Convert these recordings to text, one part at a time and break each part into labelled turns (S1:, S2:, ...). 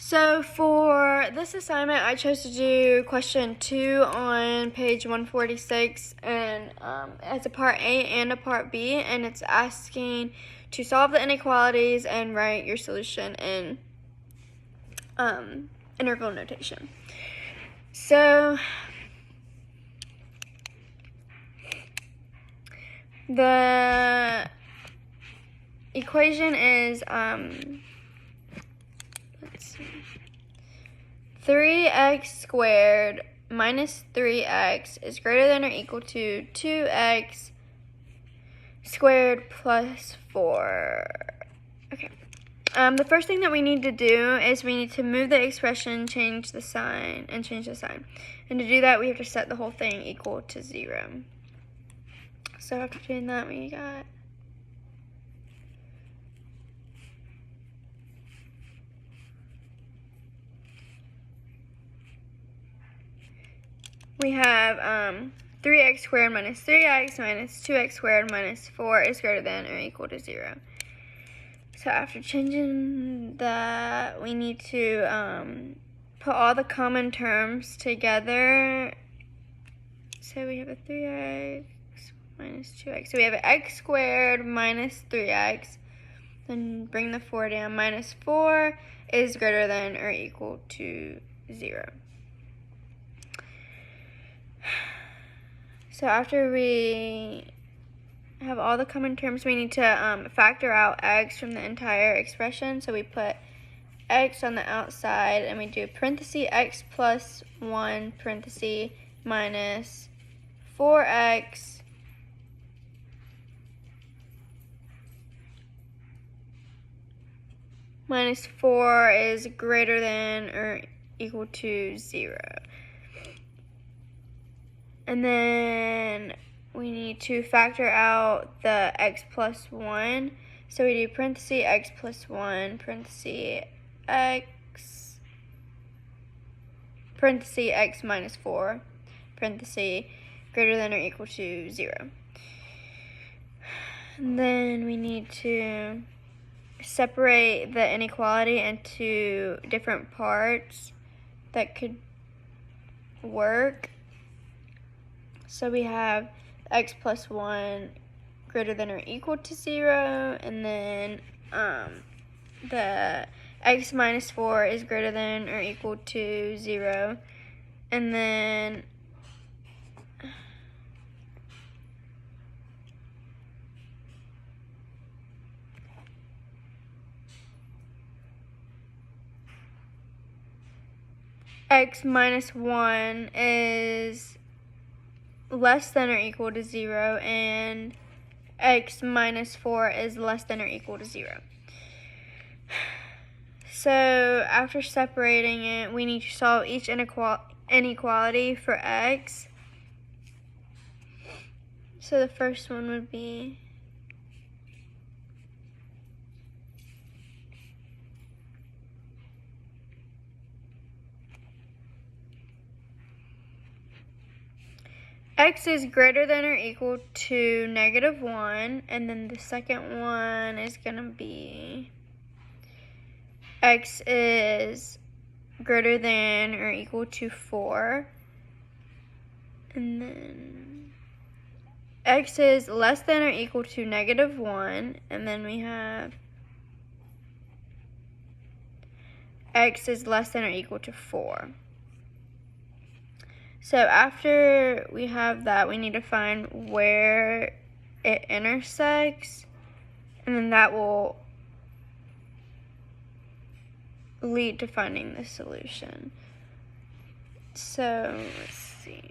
S1: So for this assignment, I chose to do question 2 on page 146, and it's a part A and a part B, and it's asking to solve the inequalities and write your solution in integral notation. So the equation is 3x squared minus 3x is greater than or equal to 2x squared plus 4. Okay. The first thing that we need to do is we need to move the expression, change the sign. And to do that, we have to set the whole thing equal to 0. So after doing that, we have 3x squared minus 3x minus 2x squared minus 4 is greater than or equal to 0. So after changing that, we need to put all the common terms together. So we have a 3x minus 2x. So we have an x squared minus 3x. Then bring the 4 down. Minus 4 is greater than or equal to 0. So after we have all the common terms, we need to factor out x from the entire expression. So we put x on the outside, and we do parenthesis x plus 1 parenthesis minus 4x minus 4 is greater than or equal to 0. And then we need to factor out the x plus 1. So we do parenthesis x plus 1 parenthesis x minus 4 parenthesis greater than or equal to 0. And then we need to separate the inequality into different parts that could work. So we have x plus 1 greater than or equal to 0, and then the x minus 4 is greater than or equal to 0, and then x minus 1 is less than or equal to 0, and x minus 4 is less than or equal to 0. So after separating it, we need to solve each inequality for x. So the first one would be x is greater than or equal to negative 1, and then the second one is going to be x is greater than or equal to 4, and then x is less than or equal to negative 1, and then we have x is less than or equal to 4. So after we have that, we need to find where it intersects, and then that will lead to finding the solution. So let's see.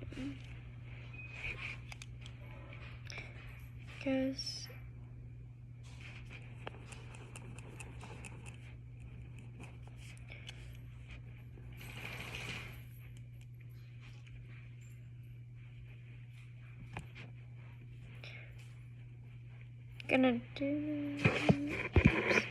S1: Gonna do. Oops.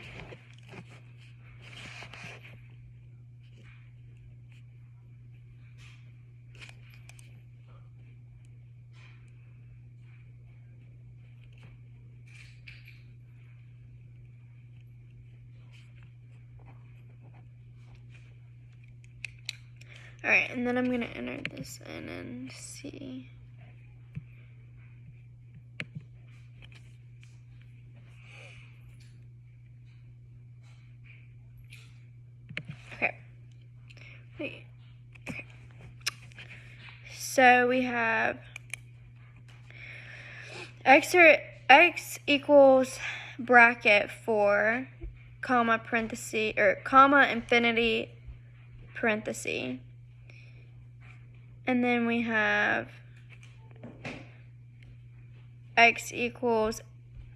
S1: Alright, and then I'm going to enter this in and see. Okay. Wait. Okay. So we have x equals bracket 4, comma, parenthesis, or comma, infinity, parenthesis. And then we have x equals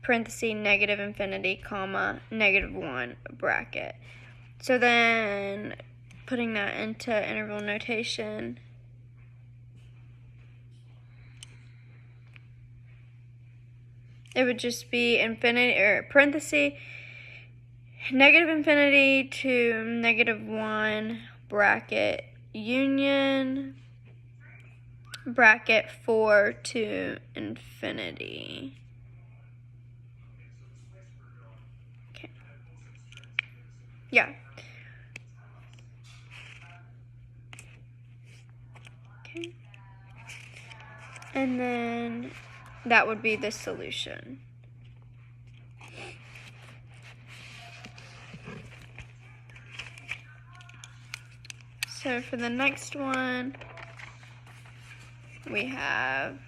S1: parenthesis, negative infinity, comma, -1, bracket. So then putting that into interval notation, it would just be infinity, or parenthesis, negative infinity to -1, bracket, union, bracket 4 to infinity. Okay. Yeah. Okay. And then that would be the solution. So for the next one, we have